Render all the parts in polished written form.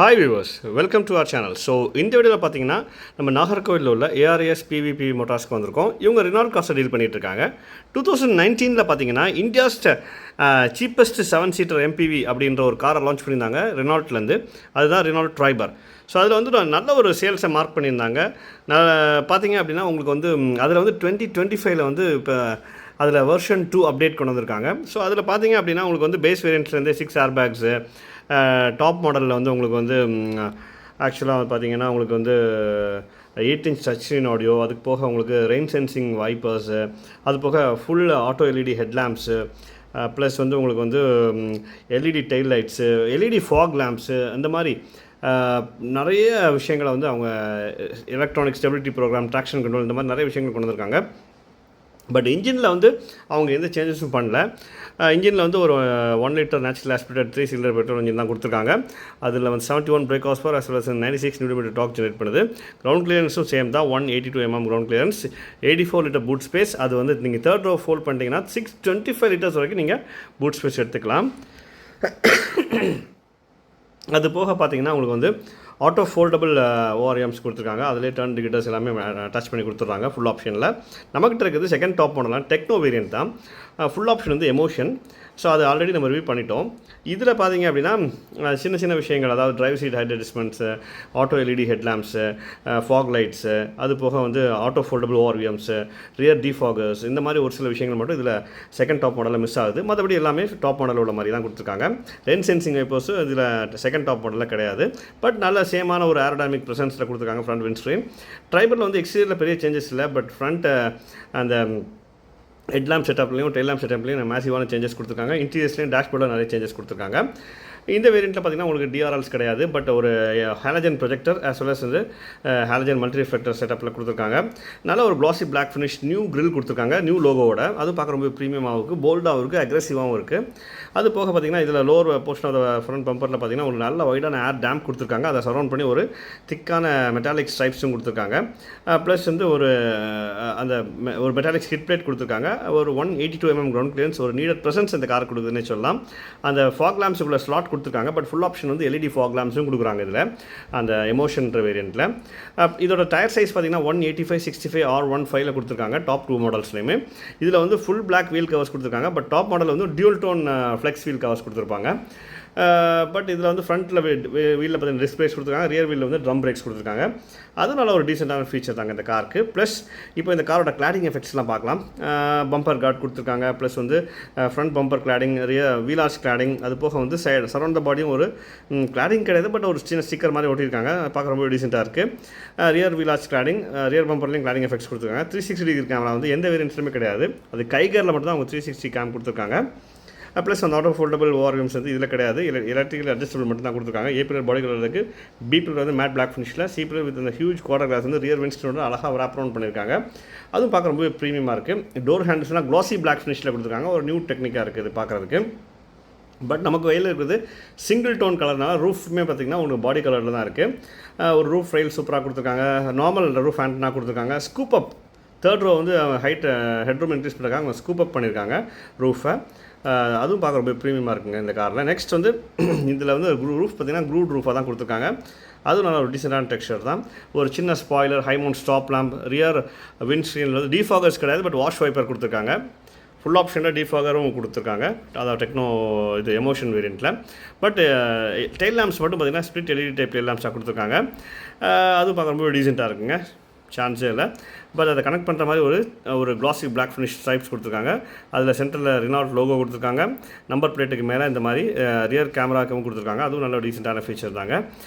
Hi viewers, welcome to our channel. So இந்த வீடியோவில் பார்த்தீங்கன்னா நம்ம நாகர்கோவிலில் உள்ள ஏஆர்எஸ் பிவிபி மோட்டார்ஸ்க்கு வந்திருக்கோம். இவங்க ரினால்ட் காஸ்ட்டை டீல் பண்ணிகிட்டு இருக்காங்க. 2019 பார்த்தீங்கன்னா இந்தியாஸ் சீப்பஸ்ட் 7 சீட்டர் எம்பிவி அப்படின்ற ஒரு காரை லான்ச் பண்ணியிருந்தாங்க ரெனால்ட்லேருந்து. அதுதான் ரெனால்ட் ட்ரைபர். ஸோ அதில் வந்து நல்ல ஒரு சேல்ஸை மார்க் பண்ணியிருந்தாங்க. பார்த்தீங்க அப்படின்னா உங்களுக்கு வந்து அதில் வந்து 2025 வந்து இப்போ அதில் வெர்ஷன் 2 அப்டேட் கொண்டு வந்திருக்காங்க. ஸோ அதில் பார்த்தீங்க அப்படின்னா உங்களுக்கு வந்து பேஸ் வேரியன்ட்ஸ்லேருந்து 6 ஏர் பேக்ஸு, டாப் மாடலில் வந்து உங்களுக்கு வந்து ஆக்சுவலாக பார்த்தீங்கன்னா உங்களுக்கு வந்து 8 இன்ச் டச் ஸ்க்ரீன் ஆடியோ, அதுக்கு போக உங்களுக்கு ரெயின் சென்சிங் வைப்பர்ஸு, அது போக full auto LED headlamps, plus வந்து உங்களுக்கு வந்து LED tail lights, LED fog lamps, அந்த மாதிரி நிறைய விஷயங்களை வந்து அவங்க electronic stability program, traction control, இந்த மாதிரி நிறைய விஷயங்கள் கொண்டு வந்திருக்காங்க. பட் இன்ஜினில் வந்து அவங்க எந்த சேஞ்சஸும் பண்ணல. இன்ஜினில் வந்து ஒரு 1 litre natural aspirated 3 cylinder petrol engine தான் கொடுத்துருக்காங்க. அதில் வந்து 71 brake horse power as well as 96 newton torque generate பண்ணுது. கிரவுண்ட் கிளியரன்ஸும் சேம் தான், 182 mm ground clearance, 84 litre boot space. அது வந்து நீங்கள் தேர்ட் ரோ ஃபோல்ட் பண்ணிட்டீங்கன்னா 625 லிட்டர்ஸ் வரைக்கும் நீங்கள் பூட் ஸ்பேஸ் எடுத்துக்கலாம். அது போக பார்த்தீங்கன்னா உங்களுக்கு வந்து ஆட்டோ ஃபோல்டபுள் ஓஆர்எம்ஸ் கொடுத்துருக்காங்க. அதிலே டர்ன் டிகிட்டர்ஸ் எல்லாமே டச் பண்ணி கொடுத்துட்றாங்க ஃபுல் ஆப்ஷனில். நமக்கிட்ட இருக்குது செகண்ட் டாப் மாடலாம் டெக்னோ வேரியன்ட் தான். ஃபுல் ஆப்ஷன் வந்து எமோஷன். ஸோ அது ஆல்ரெடி நம்ம ரிவ்யூ பண்ணிட்டோம். இதில் பார்த்தீங்க அப்படின்னா சின்ன சின்ன விஷயங்கள், அதாவது drive seat height adjustments, auto LED headlamps, fog lights, அது போக வந்து auto foldable ORVMs, rear defoggers, இந்த மாதிரி ஒரு சில விஷயங்கள் மட்டும் இதில் செகண்ட் டாப் மாடலில் மிஸ் ஆகுது. மற்றபடி எல்லாமே டாப் மாடலில் உள்ள மாதிரி தான் கொடுத்துருக்காங்க. ரெயின் சென்சிங் வைப்பர்ஸு இதில் செகண்ட் டாப் மாடலில் கிடையாது. பட் நல்ல சேமான ஒரு ஏரோடைனமிக் ப்ரெசன்ஸில் கொடுத்துருக்காங்க ஃப்ரண்ட் விண்ட்ஸ்க்ரீன். ட்ரைபரில் வந்து எக்ஸ்டீரியரில் பெரிய சேஞ்சஸ் இல்லை. பட் ஃப்ரண்ட் அந்த ஹெட்லாம்ப் செட்டப்லையும் டெய்லாம்ப் செட்டப்லையும் மேசிவான சேஞ்சஸ் கொடுத்துருக்காங்க. இன்டீரியர்ஸ்லையும் டேஷ்போர்டில் நிறைய சேஞ்சஸ் கொடுத்துருக்காங்க. இந்த வேரியண்ட்டில் பார்த்தீங்கன்னா உங்களுக்கு டிஆர்எல்ஸ் கிடையாது. பட் ஒரு halogen projector as well as வந்து ஹாலஜன் மல்டி ரிஃப்ளெக்டர் செட்டப்பில் கொடுத்துருக்காங்க. நல்ல ஒரு classy black finish new grill கொடுத்துருக்காங்க, நியூ லோகோவோட. அதுவும் பார்க்க ரொம்ப ப்ரீமியமாகவும் இருக்குது, போல்டாகவும் இருக்குது, அக்ரெசிவாகவும் இருக்குது. அது போக பார்த்தீங்கன்னா இதில் lower portion of the front பம்பரில் பார்த்தீங்கன்னா ஒரு நல்ல வைடான ஏர் டேம்ப் கொடுத்துருக்காங்க. அதை சரௌண்ட் பண்ணி ஒரு திக்கான மெட்டாலிக் ஸ்ட்ரைப்ஸும் கொடுத்துருக்காங்க. ப்ளஸ் வந்து அந்த ஒரு மெட்டாலிக் ஸ்கிட் பிளேட் கொடுத்துருக்காங்க. ஒரு 182 mm கிரவுண்ட் கிளியரன்ஸ், ஒரு நீடட் ப்ரெசன்ஸ் இந்த கார் கொடுக்குதுன்னு சொல்லலாம். அந்த ஃபாக் லேம்ப்ஸுக்குள்ள ஸ்லாட் கொடுத்துருக்காங்க. பட் ஃபுல் ஆப்ஷன் வந்து எல்இடி ஃபாக் லேம்ப்ஸும் கொடுக்குறாங்க இதில் அந்த எமோஷன்ற வேரியண்ட்டில். இதோட டயர் சைஸ் பார்த்தீங்கன்னா 185, 65, R15 கொடுத்துருக்காங்க டாப் 2 மாடல்ஸ்லையுமே. இதில் வந்து ஃபுல் பிளாக் வீல் கவர்ஸ் கொடுத்துருக்காங்க. பட் டாப் மாடல் வந்து dual tone flex wheel covers கொடுத்துருப்பாங்க. பட் இதில் வந்து ஃப்ரண்ட்டில் வீலில் பார்த்தீங்கன்னா டிஸ்க் பிரேக்ஸ் கொடுத்துருக்காங்க, ரியர் வீலில் வந்து ட்ரம் பிரேக்ஸ் கொடுத்துருக்காங்க. அதனால ஒரு டீசெண்டான ஃபீச்சர் தாங்க இந்த காருக்கு. ப்ளஸ் இப்போ இந்த காரோட கிளாடிங் எஃபெக்ட்ஸ்லாம் பார்க்கலாம். பம்பர் கார்டு கொடுத்துருக்காங்க, ப்ளஸ் வந்து front bumper cladding, wheel arch cladding, அது போக வந்து சரௌண்ட் த பாடியும் ஒரு கிளாடிங் கிடையாது, பட் ஒரு சின்ன ஸ்டிக்கர் மாதிரி ஒட்டியிருக்காங்க. பார்க்க ரொம்ப டீசெண்டாக இருக்குது. Rear wheel arch cladding, rear பம்பர்லையும் கிளாடிங் எஃபெக்ட்ஸ் கொடுத்துருக்காங்க. 360 டிகிரி கேமரா வந்து எந்த வேரியன்ட்ஸுமே கிடையாது, அது கைகரில் மட்டும் தான் அவங்க 360 கேம் கொடுத்துருக்காங்க. ப்ளஸ் அந்த ஆட்டோ ஃபோல்டபுள் ஓஆர்எம்ஸ் வந்து இதில் கிடையாது, எலக்ட்ரிக்கல் அட்ஜஸ்டபிள் மட்டும் தான் கொடுத்துருக்காங்க. ஏ பில்லர் பாடி கலர் இருக்குது, பி பில்லர் வந்து மேட் பிளாக் ஃபினிஷில், சி பில்லர் வித் அந்த ஹியூஜ் குவார்டர் கிளாஸ் வந்து ரியர் விண்ட்ஸ்க்ரீனோட அழகாக ரேப் ரவுண்ட் பண்ணியிருக்காங்க. அதுவும் பார்க்க ரொம்ப ப்ரீமியமாக இருக்குது. டோர் ஹேண்டில்ஸ்லாம் க்ளாசி பிளாக் ஃபினிஷில் கொடுத்துருக்காங்க. ஒரு நியூ டெக்னிக்காக இருக்குது பார்க்குறதுக்கு. பட் நமக்கு வெயில் இருக்குது சிங்கிள் டோன் கலர்னால ரூஃப்மே பார்த்திங்கன்னா உங்களுக்கு பாடி கலரில் தான் இருக்குது. ஒரு ரூஃப் ரெயில் சூப்பராக கொடுத்துருக்காங்க. நார்மல் ரூஃப் ஆண்டனா கொடுத்துருக்காங்க. ஸ்கூப் அப் தேர்ட் ரோ வந்து ஹைட் ஹெட்ரூம் இன்க்ரீஸ் பண்ணியிருக்காங்க, அவங்க ஸ்கூப் அப் பண்ணியிருக்காங்க ரூஃபை. அதுவும் பார்க்க ரொம்ப ப்ரீமியமாக இருக்குங்க இந்த காரில். நெக்ஸ்ட் வந்து இதில் வந்து ரூஃப் பார்த்திங்கன்னா க்ரூட் ரூஃபாக தான் கொடுத்துருக்காங்க. அதுவும் நல்ல ஒரு டீசெண்டான டெக்ஸ்சர் தான். ஒரு சின்ன spoiler, high mount stop lamp, rear விண்ட்ஸ்க்ரீனில் வந்து டிஃபாகர்ஸ் கிடையாது, பட் வாஷ் வைப்பர் கொடுத்துருக்காங்க. ஃபுல் ஆப்ஷனில் டிஃபாகரும் கொடுத்துருக்காங்க, அதாவது டெக்னோ இது எமோஷன் வேரியண்ட்டில். பட் டெயில் லேம்ப்ஸ் மட்டும் பார்த்திங்கன்னா ஸ்ப்ளிட் எல்இடி டைப் டெயில் லேம்ப்ஸாக கொடுத்துருக்காங்க. அதுவும் பார்க்க ரொம்ப டீசெண்டாக இருக்குங்க, சான்ஸே இல்லை. பட் அதை கனெக்ட் பண்ணுற மாதிரி ஒரு க்ளாசி பிளாக் ஃபினிஷ் ஸ்ட்ரைப்ஸ் கொடுத்துருக்காங்க. அதில் சென்டரில் ரினால்ட் லோகோ கொடுத்துருக்காங்க. நம்பர் பிளேட்டுக்கு மேலே இந்த மாதிரி ரியர் கேமராக்கும் கொடுத்துருக்காங்க. அதுவும் நல்ல டீசெண்டான ஃபீச்சர் தாங்க.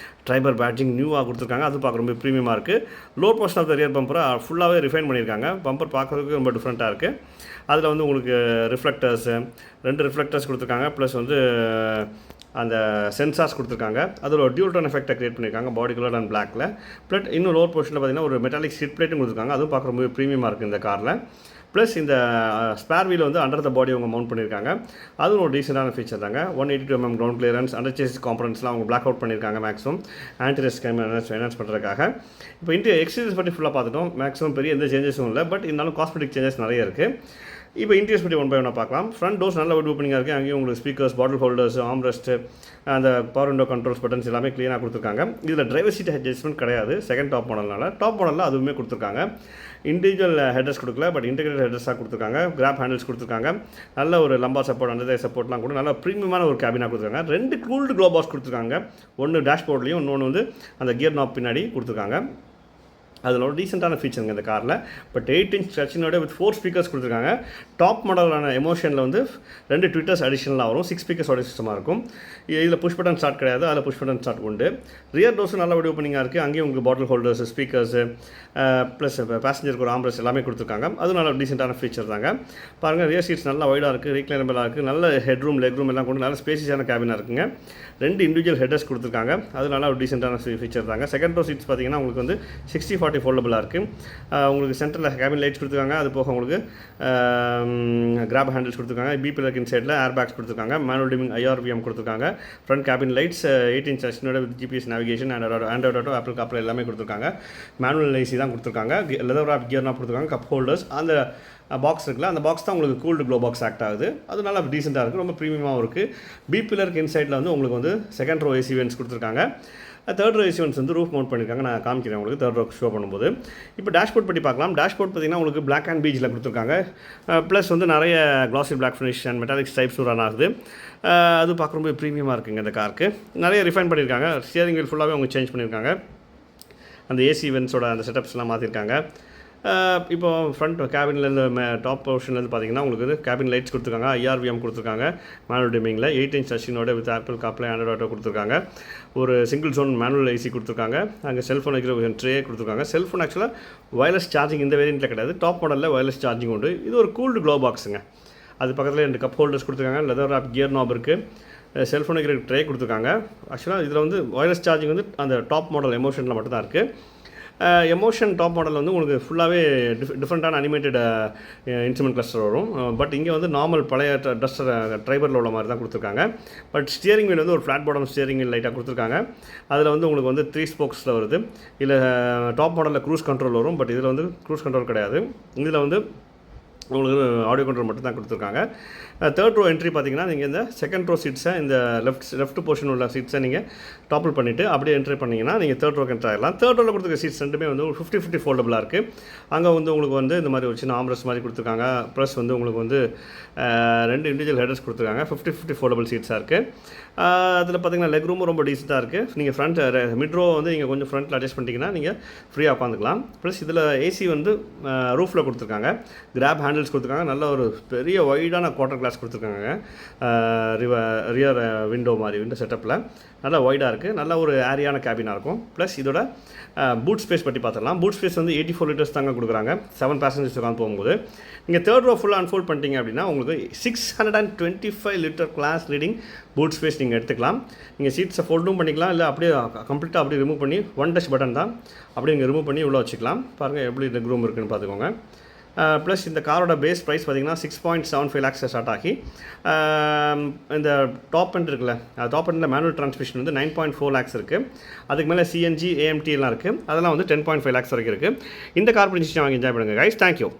ட்ரைபர் பேட்ஜிங் நியூவாக கொடுத்துருக்காங்க. அது பார்க்க ரொம்ப ப்ரீமியமாக இருக்குது. Low portion of the rear பம்பரை ஃபுல்லாகவே ரிஃபைன் பண்ணியிருக்காங்க. பம்பர் பார்க்குறதுக்கு ரொம்ப டிஃப்ரெண்ட்டாக இருக்குது. அதில் வந்து உங்களுக்கு ரிஃப்ளெக்டர்ஸு 2 ரிஃப்ளெக்டர்ஸ் கொடுத்துருக்காங்க. ப்ளஸ் வந்து அந்த சென்சார்ஸ் கொடுத்துருக்காங்க. அதில் ஒரு டியூல் டோன் எஃபெக்டை க்ரியேட் பண்ணியிருக்காங்க பாடி கலர் அண்ட் பிளாக்கில். ப்ளட் இன்னும் லோவர் போர்ஷனில் பார்த்திங்கன்னா ஒரு மெட்டாலிக் சீட் பிளேட்டும் கொடுத்துருக்காங்க. அதுவும் பார்க்க ரொம்ப ப்ரீமியமாக இருக்குது இந்த காரில். ப்ளஸ் இந்த ஸ்பேர் வீல் வந்து அண்டர் த பாடி அவங்க மவுண்ட் பண்ணியிருக்காங்க. அதுவும் ஒரு டீசெண்டான ஃபீச்சர் தாங்க. 182 mm ground clearance, under chassis காம்பனன்ட்ஸ்லாம் அவங்க பிளாக் அவுட் பண்ணியிருக்காங்க மேக்ஸிமம் ஆன்டிரஸ் என்ஹான்ஸ் பண்ணுறதுக்காக. இப்போ எக்ஸ்டீரியர்ஸ் பற்றி ஃபுல்லாக பார்த்துட்டோம். மேக்ஸிமம் பெரிய எந்த சேஞ்சஸும் இல்லை, பட் இருந்தாலும் காஸ்மெட்டிக் சேஞ்சஸ் நிறைய இருக்குது. இப்போ இன்டீரியர்ஸ் பற்றி ஒன் பை ஒன்னாக பார்க்கலாம். ஃப்ரண்ட் டோர்ஸ் நல்ல வுட் ஓப்பனிங்காக இருக்குது. அங்கேயும் உங்களுக்கு ஸ்பீக்கர்ஸ், பாட்டில் ஹோல்டர்ஸ், ஆம்ரெஸ்ட்டு, அந்த பவர் விண்டோ கண்ட்ரோல்ஸ் பட்டன்ஸ் எல்லாமே க்ளீனாக கொடுத்துருக்காங்க. இதில் டிரைவர் சீட் அட்ஜஸ்ட்மெண்ட் கிடையாது செகண்ட் டாப் மாடல்னால. டாப் மாடலில் அதுவுமே கொடுத்துருக்காங்க. இண்டிவிஜுவல் ஹெட்ரஸ் கொடுக்கல, பட் இன்டெகிரேட்டட் ஹெட்ரஸாக கொடுத்துருக்காங்க. கிராப் ஹேண்டில்ஸ் கொடுத்துருக்காங்க. நல்ல ஒரு லம்பா சப்போர்ட், அந்த சப்போர்ட்லாம் கூட நல்ல ப்ரீமியமான ஒரு கேபினாக கொடுத்துருக்காங்க. 2 கூல்டு க்ளோ பாக்ஸ் கொடுத்துருக்காங்க. ஒன்று டேஷ்போர்ட்லேயும், இன்னொன்று வந்து அந்த கியர் நாப் பின்னாடி கொடுத்துருக்காங்க. அதில் ஒரு டீசெண்டான ஃபீச்சருங்க இந்த காரில். பட் 8 inch டச்சினோட வித் 4 ஸ்பீக்கர்ஸ் கொடுத்துருக்காங்க. டாப் மாடலான எமோஷனில் வந்து 2 ட்விட்டர்ஸ் அடிஷனலாக வரும். 6 ஸ்பீக்கர்ஸ் ஆடியோ சிஸ்டமாக இருக்கும். இதில் புஷ் பட்டன் ஸ்டார்ட் கிடையாது, அதில் புஷ் பட்டன் ஸ்டார்ட் உண்டு. ரியர் டோர்ஸும் நல்ல வீடியோ ஓப்பனிங்காக இருக்குது. அங்கேயும் உங்களுக்கு பாட்டில் ஹோல்டர்ஸ், ஸ்பீக்கர்ஸு ப்ளஸ் பேசஞ்சருக்கு ஒரு ஆம்ரெஸ்ட் எல்லாமே கொடுத்துருக்காங்க. அதுவும் நல்ல டீசெண்டான ஃபீச்சர் தாங்க. பாருங்கள், ரியர் சீட்ஸ் நல்லா வைடாக இருக்குது, ரீக்ளைனபிளாக இருக்குது. நல்ல ஹெட் ரூம், லெக் ரூம் எல்லாம் கொண்டு நல்ல ஸ்பேசியஸான கேபினாக இருக்குங்க. 2 இண்டிவிஜுவல் ஹெட்டர்ஸ் கொடுத்துருக்காங்க. அது நல்லா ஒரு டீசெண்டான ஃபீச்சர் தாங்க. செகண்ட் ரோ சீட்ஸ் பார்த்தீங்கன்னா உங்களுக்கு வந்து 60/40 ஃபோல்டபுளாக இருக்குது. உங்களுக்கு சென்டரில் கேபின் லைட்ஸ் கொடுத்துருக்காங்க. அது போக உங்களுக்கு கிராப் ஹேண்டில்ஸ் கொடுத்துருக்காங்க. பி பில்லருக்கு இன்சைடில் ஏர் பேக்ஸ் கொடுத்துருக்காங்க. மேனுவல் டிமிங் IRVM கொடுத்துருக்காங்க. ஃப்ரண்ட் கேபின் லைட்ஸ் 8 inch டச்சினோட with GPS navigation, android auto, Apple CarPlay எல்லாமே கொடுத்துருக்காங்க. மேனுவல் ஏசி தான் கொடுத்துருக்காங்க. லெதர் ராப் கியர் நாப் கொடுத்துருக்காங்க. கப் ஹோல்டர்ஸ், அந்த பாக்ஸ் இருக்குல்ல, அந்த பாக்ஸ் தான் உங்களுக்கு கூல்டு க்ளோ பாக்ஸ் ஆக்ட் ஆகுது. அது நல்லா டீசெண்டாக இருக்குது, ரொம்ப ப்ரீமியமாகவும் இருக்குது. பி பில்லருக்கு இன்சைடில் வந்து உங்களுக்கு வந்து செகண்ட் ரோ ஏசி வென்ட்ஸ் கொடுத்துருக்காங்க. தேர்ட் ரோ ஏசி வென்ட்ஸ் வந்து ரூஃப் மவுண்ட் பண்ணியிருக்காங்க. நான் காமிக்கிறேன் உங்களுக்கு தேர்ட் ரோ ஷோ பண்ணும்போது. இப்போ டேஷ்போர்ட் பற்றி பார்க்கலாம். டேஷ்போர்ட் பார்த்தீங்கன்னா உங்களுக்கு பிளாக் அண்ட் பீச்சில் கொடுத்துருக்காங்க. ப்ளஸ் வந்து நிறைய classy black finish and metallic stripes run ஆகுது. அது பார்க்கும்போது ப்ரீமியமாக இருக்குங்க இந்த காருக்கு. நிறைய ரிஃபைன் பண்ணியிருக்காங்க. ஸ்டியரிங் வீல் ஃபுல்லாகவே அவங்க சேஞ்ச் பண்ணியிருக்காங்க. அந்த ஏசி வென்ட்ஸோட அந்த செட்டப்ஸ்லாம் மாற்றிருக்காங்க. இப்போ ஃப்ரண்ட் கேபின்லேருந்து டாப் போர்ஷன்லேருந்து பார்த்தீங்கன்னா உங்களுக்கு வந்து கேபின் லைட்ஸ் கொடுத்துருக்காங்க. IRVM கொடுத்துருக்காங்க. மேனுவல் டிமிங்கில் 8 inch டச்சினோட with Apple CarPlay, android auto கொடுத்துருக்காங்க. ஒரு சிங்கிள் ஜோன் மேனுவல் ஏசி கொடுத்துருக்காங்க. அங்கே செல்ஃபோன் வைக்கிற ட்ரே கொடுத்துருக்காங்க. செல்ஃபோன் ஆக்சுவலாக வயர்லெஸ் சார்ஜிங் இந்த வேரியண்ட்டில் கிடையாது. டாப் மாடலில் வயர்லெஸ் சார்ஜிங் உண்டு. இது ஒரு கூல்டு க்ளோ பாக்ஸுங்க. அது பக்கத்தில் 2 கப் ஹோல்டர்ஸ் கொடுத்துருக்காங்க. லெதர் ராப் கியர் நாப் இருக்குது. செல்ஃபோன் வைக்கிற ட்ரே கொடுத்துருக்காங்க. ஆக்சுவலாக இதில் வந்து வயர்லெஸ் சார்ஜிங் வந்து அந்த டாப் மாடல் எமோஷனில் மட்டும்தான் இருக்குது. எமோஷன் டாப் மாடல் வந்து உங்களுக்கு ஃபுல்லாகவே டிஃப்ரெண்ட்டான அனிமேட்டட் இன்ஸ்ட்ருமெண்ட் கிளஸ்டர் வரும். பட் இங்கே வந்து நார்மல் பழைய டஸ்டர் ட்ரைவரில் உள்ள மாதிரி தான் கொடுத்துருக்காங்க. பட் ஸ்டியரிங் வீல் வந்து ஒரு ஃப்ளாட் பாட்டம் ஸ்டியரிங் வீல் லைட்டாக கொடுத்துருக்காங்க. அதில் வந்து உங்களுக்கு வந்து 3 ஸ்போக்ஸில் வருது. இல்லை டாப் மாடலில் க்ரூஸ் கண்ட்ரோல் வரும். பட் இதில் வந்து க்ரூஸ் கண்ட்ரோல் கிடையாது. இதில் வந்து உங்களுக்கு ஆடியோ கண்ட்ரோல் மட்டும் தான் கொடுத்துருக்காங்க. தேர்ட் ரோ என்ட்ரி பார்த்தீங்கன்னா நீங்கள் இந்த செகண்ட் ரோ சீட்ஸை, இந்த லெஃப்ட் போர்ஷன் உள்ள சீட்ஸை நீங்கள் டாப்பிள் பண்ணிவிட்டு அப்படியே என்ட்ரி பண்ணிங்கன்னா நீங்கள் தேர்ட் ரோக்கு என்ட்ரி ஆகிடலாம். தேர்ட் ரோவில் கொடுத்துருக்க சீட்ஸ் ரெண்டுமே வந்து ஒரு 50/50 ஃபோல்டபுளாக இருக்குது. அங்கே வந்து உங்களுக்கு வந்து இந்த மாதிரி ஒரு சின்ன ஆம்ரெஸ்ட் மாதிரி கொடுத்துருக்காங்க. ப்ளஸ் வந்து உங்களுக்கு வந்து 2 இண்டிவிஜுவல் ஹெடர்ஸ் கொடுத்துருக்காங்க. 50/50 ஃபோல்டபுள் சீட்ஸாக இருக்குது. அதில் பார்த்தீங்கன்னா லெக் ரூமும் ரொம்ப டீசெண்டாக இருக்குது. நீங்கள் ஃப்ரண்ட் மிட் ரோ வந்து நீங்கள் கொஞ்சம் ஃப்ரண்ட்டில் அட்ஜஸ்ட் பண்ணிட்டீங்கன்னா நீங்கள் ஃப்ரீயாக உட்காந்துக்கலாம். ப்ளஸ் இதில் ஏசி வந்து ரூஃபில் கொடுத்துருக்காங்க. கிராப் ஹேண்டில்ஸ் கொடுத்துருக்காங்க. நல்ல ஒரு பெரிய வைடான குவார்ட்டர் கிளாஸ் கொடுத்துருக்காங்க. ரியர் விண்டோ மாதிரி விண்டோ செட்டப்பில் நல்லா வைடாக இருக்குது. நல்ல ஒரு ஏரியான கேபினாக இருக்கும். ப்ளஸ் இதோட பூட் ஸ்பேஸ் பற்றி பார்த்துடலாம். பூட் ஸ்பேஸ் வந்து 84 liters தாங்க கொடுக்குறாங்க 7 passengers உட்காந்து போகும்போது. நீங்கள் தேர்ட் ரோ ஃபுல்லாக அன்ஃபோல்ட் பண்ணிட்டீங்க அப்படின்னா உங்களுக்கு 625 liter class leading boot space நீங்கள் எடுத்துக்கலாம். நீங்கள் சீட்ஸை ஃபோல்டும் பண்ணிக்கலாம், இல்லை அப்படியே கம்ப்ளீட்டாக அப்படியே ரிமூவ் பண்ணி 1 touch பட்டன் தான் அப்படியே நீங்கள் ரிமூவ் பண்ணி உள்ளே வச்சுக்கலாம். பாருங்கள் எப்படி லெக் ரூம் இருக்குன்னு பார்த்துக்கோங்க. ப்ளஸ் இந்த காரோட பேஸ் ப்ரைஸ் பார்த்திங்கன்னா 6.75 lakhs ஸ்டார்ட் ஆகி இந்த டாப் எண்ட் இருக்குல்ல, டாப் எண்டில் மேனுவல் டிரான்ஸ்மிஷன் வந்து 9.4 lakhs இருக்குது. அதுக்கு மேலே CNG AMT எல்லாம் இருக்குது. அதெல்லாம் வந்து 10.5 lakhs வரைக்கும் இருக்குது. இந்த கார் பிடிச்சி வாங்கி என்ஜாய் பண்ணுங்கள் கைஸ். தேங்க்யூ.